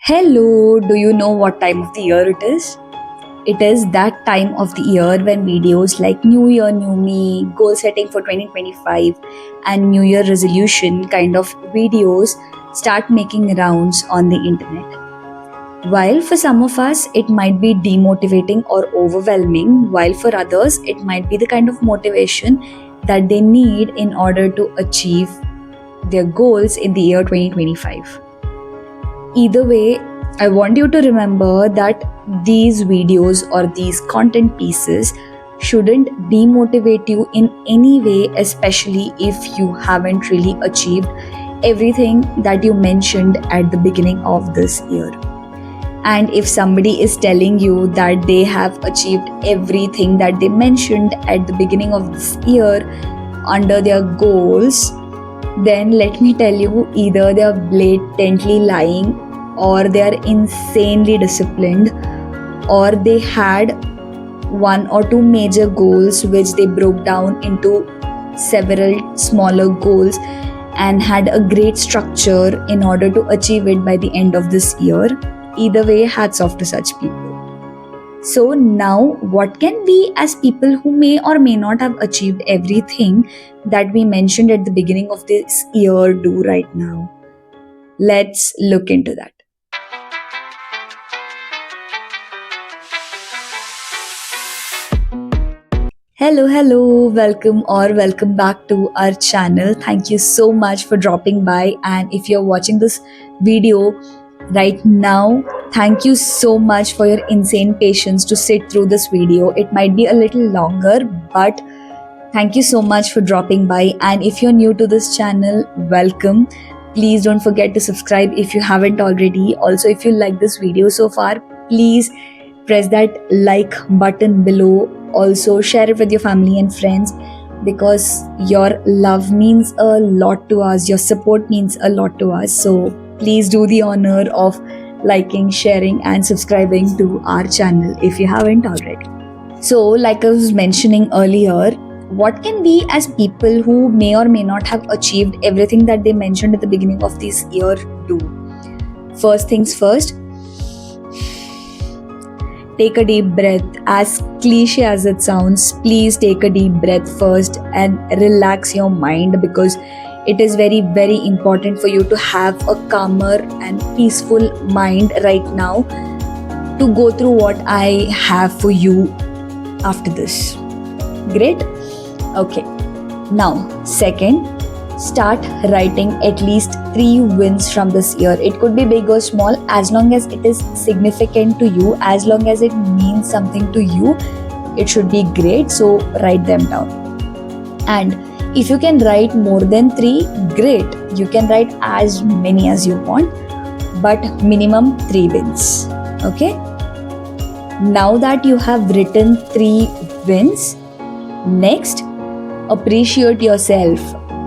Hello, do you know what time of the year it is? It is that time of the year when videos like New Year, New Me, goal setting for 2025, and New Year resolution kind of videos start making rounds on the internet. While for some of us it might be demotivating or overwhelming, while for others it might be the kind of motivation that they need in order to achieve their goals in the year 2025. Either way, I want you to remember that these videos or these content pieces shouldn't demotivate you in any way, especially if you haven't really achieved everything that you mentioned at the beginning of this year. And if somebody is telling you that they have achieved everything that they mentioned at the beginning of this year under their goals, then let me tell you, either they are blatantly lying, or they are insanely disciplined, or they had one or two major goals which they broke down into several smaller goals and had a great structure in order to achieve it by the end of this year. Either way, hats off to such people. So now, what can we as people who may or may not have achieved everything that we mentioned at the beginning of this year do right now? Let's look into that. Hello, welcome back to our channel. Thank you so much for dropping by. And if you're watching this video right now, thank you so much for your insane patience to sit through this video. It might be a little longer, but thank you so much for dropping by. And if you're new to this channel, welcome. Please don't forget to subscribe if you haven't already. Also, if you like this video so far, please press that like button below. Also, share it with your family and friends, because your love means a lot to us, your support means a lot to us. So please do the honor of liking, sharing, and subscribing to our channel if you haven't already. So, like I was mentioning earlier, what can we as people who may or may not have achieved everything that they mentioned at the beginning of this year do? First things first, take a deep breath. As cliche as it sounds, please take a deep breath first and relax your mind, because it is very, very important for you to have a calmer and peaceful mind right now to go through what I have for you after this. Great? Okay. Now, second, start writing at least 3 wins from this year. It could be big or small, as long as it is significant to you, as long as it means something to you, it should be great. So write them down. And if you can write more than 3, great. You can write as many as you want, but minimum 3 wins. Okay? Now that you have written 3 wins, next, appreciate yourself.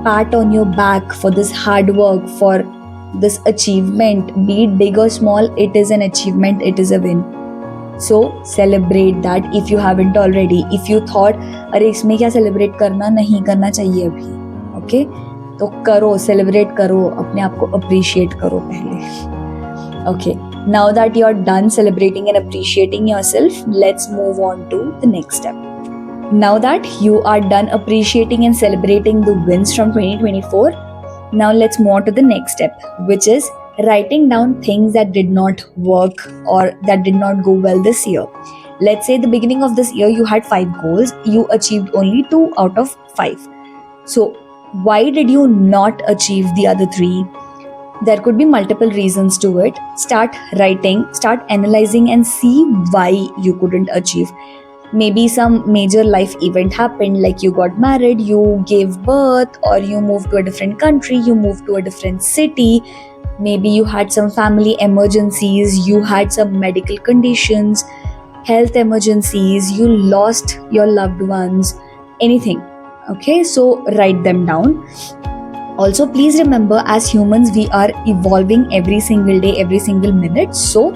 Pat on your back for this hard work, for this achievement. Be it big or small, it is an achievement, it is a win. So celebrate that if you haven't already. If you thought, अरे इसमें क्या celebrate करना, नहीं करना चाहिए अभी, okay? तो करो, celebrate करो, अपने आप को appreciate करो पहले. Okay, now that you're done celebrating and appreciating yourself, let's move on to the next step. Now that you are done appreciating and celebrating the wins from 2024, now let's move on to the next step, which is writing down things that did not work or that did not go well this year. Let's say the beginning of this year you had 5 goals, you achieved only 2 out of 5. So why did you not achieve the other 3? There could be multiple reasons to it. Start writing, start analyzing, and see why you couldn't achieve. Maybe some major life event happened, like you got married, you gave birth, or you moved to a different country, you moved to a different city. Maybe you had some family emergencies, you had some medical conditions, health emergencies, you lost your loved ones, anything. Okay, so write them down. Also, please remember, as humans, we are evolving every single day, every single minute. So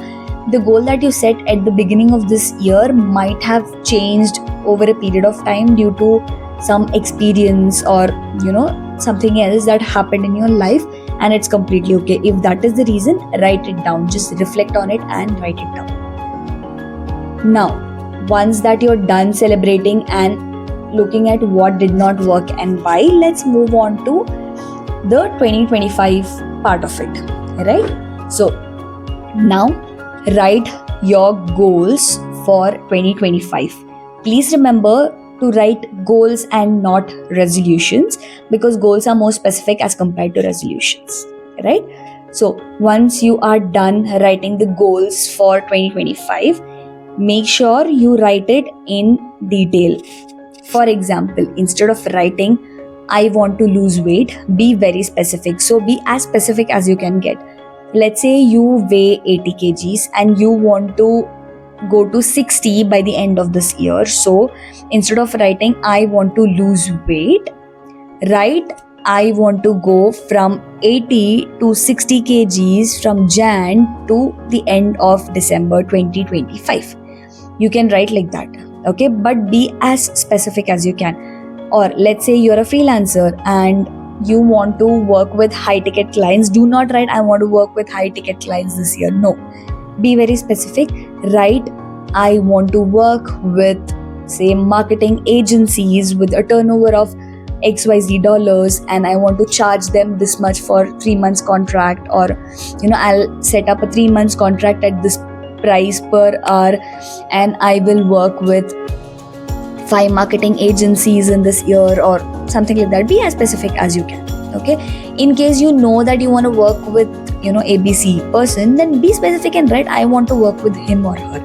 the goal that you set at the beginning of this year might have changed over a period of time due to some experience or something else that happened in your life. and it's completely okay. If that is the reason, write it down. Just reflect on it and write it down. Now, once that you're done celebrating and looking at what did not work and why, let's move on to the 2025 part of it, right? So now write your goals for 2025. Please remember to write goals and not resolutions, because goals are more specific as compared to resolutions, right? So once you are done writing the goals for 2025, make sure you write it in detail. For example, instead of writing I want to lose weight, be very specific. So be as specific as you can get. Let's say you weigh 80 kgs and you want to go to 60 by the end of this year. So instead of writing I want to lose weight, write I want to go from 80 to 60 kgs from Jan to the end of December 2025. You can write like that, okay? But be as specific as you can. Or let's say you're a freelancer and you want to work with high ticket clients. Do not write I want to work with high ticket clients this year. No. Be very specific. Write I want to work with, say, marketing agencies with a turnover of XYZ dollars, and I want to charge them this much for 3 months contract, or I'll set up a 3 months contract at this price per hour, and I will work with 5 marketing agencies in this year, or something like that. Be as specific as you can, okay? In case you know that you want to work with ABC person, then be specific and write I want to work with him or her,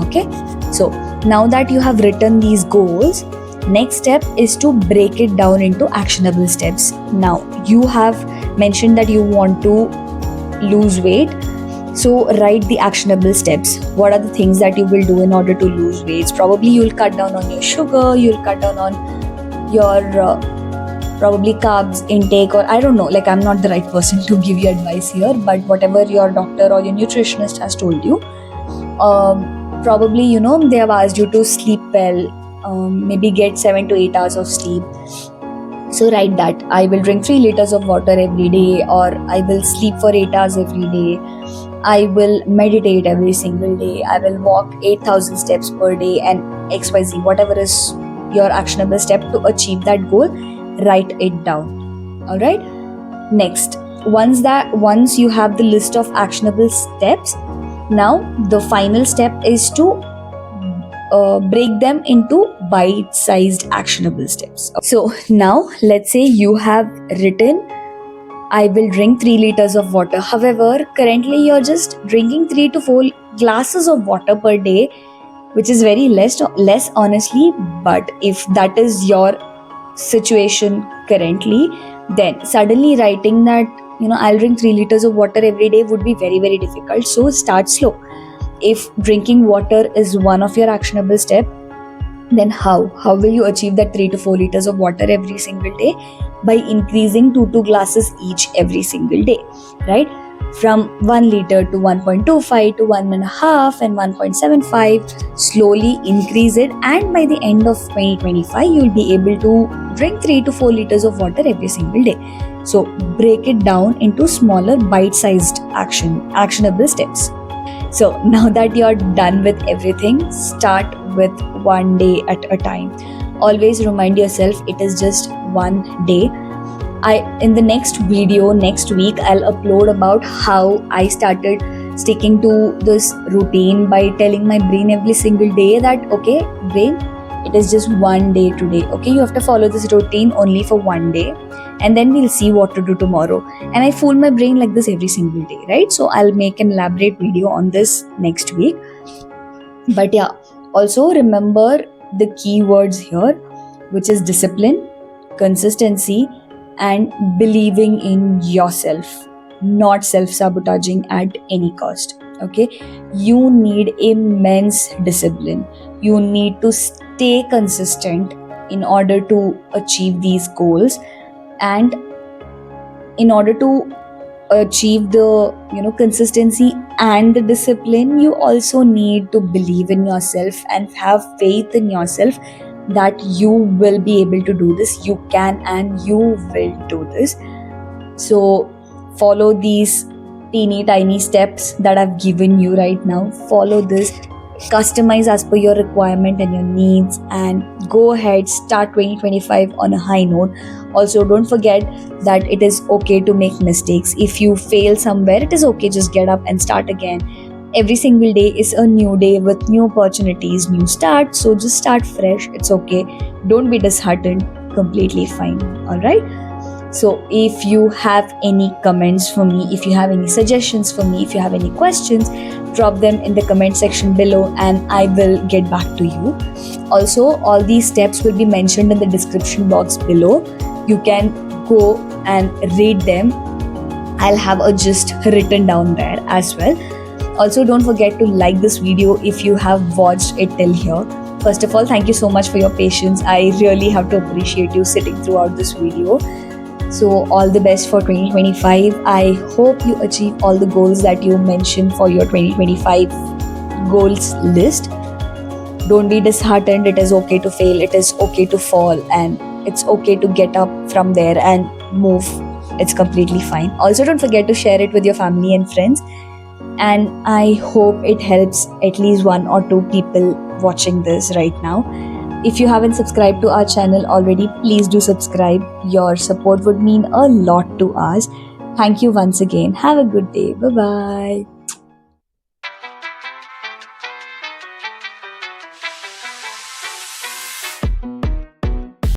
okay? So now that you have written these goals, next step is to break it down into actionable steps. Now you have mentioned that you want to lose weight, so write the actionable steps. What are the things that you will do in order to lose weight? Probably you'll cut down on your sugar, you'll cut down on your probably carbs intake, or I don't know, like I'm not the right person to give you advice here, but whatever your doctor or your nutritionist has told you, probably they have asked you to sleep well, maybe get 7 to 8 hours of sleep. So write that I will drink 3 liters of water every day, or I will sleep for 8 hours every day, I will meditate every single day, I will walk 8,000 steps per day, and XYZ, whatever is your actionable step to achieve that goal, write it down. All right. Next, once you have the list of actionable steps, now the final step is to break them into bite-sized actionable steps. So now let's say you have written I will drink 3 liters of water. However, currently you're just drinking 3 to 4 glasses of water per day, which is very less honestly. But if that is your situation currently, then suddenly writing that I'll drink 3 liters of water every day would be very, very difficult. So start slow. If drinking water is one of your actionable step, then how will you achieve that 3 to 4 liters of water every single day? By increasing 2 glasses each every single day, right? From 1 liter to 1.25 to 1.5 and 1.75, slowly increase it, and by the end of 2025 you'll be able to drink 3 to 4 liters of water every single day. So break it down into smaller bite-sized actionable steps. So now that you're done with everything, start with one day at a time. Always remind yourself it is just one day. In the next video next week, I'll upload about how I started sticking to this routine by telling my brain every single day that, okay, brain, it is just one day today. Okay, you have to follow this routine only for one day, and then we'll see what to do tomorrow. And I fool my brain like this every single day, right? So I'll make an elaborate video on this next week. But yeah, also remember the keywords here, which is discipline, consistency, and believing in yourself, not self-sabotaging at any cost. Okay, you need immense discipline. You need to stay consistent in order to achieve these goals, and in order to achieve the consistency and the discipline, you also need to believe in yourself and have faith in yourself that you will be able to do this. You can and you will do this. So follow these teeny tiny steps that I've given you right now. Follow this, customize as per your requirement and your needs, and go ahead, start 2025 on a high note. Also, don't forget that it is okay to make mistakes. If you fail somewhere, it is okay, just get up and start again. Every single day is a new day with new opportunities, new start. So just start fresh. It's okay. Don't be disheartened. Completely fine. All right. So if you have any comments for me, if you have any suggestions for me, if you have any questions, drop them in the comment section below and I will get back to you. Also, all these steps will be mentioned in the description box below. You can go and read them. I'll have a gist written down there as well. Also, don't forget to like this video if you have watched it till here. First of all, thank you so much for your patience. I really have to appreciate you sitting throughout this video. So all the best for 2025. I hope you achieve all the goals that you mentioned for your 2025 goals list. Don't be disheartened. It is okay to fail. It is okay to fall. And it's okay to get up from there and move. It's completely fine. Also, don't forget to share it with your family and friends. And I hope it helps at least 1 or 2 people watching this right now. If you haven't subscribed to our channel already, please do subscribe. Your support would mean a lot to us. Thank you once again. Have a good day. Bye bye.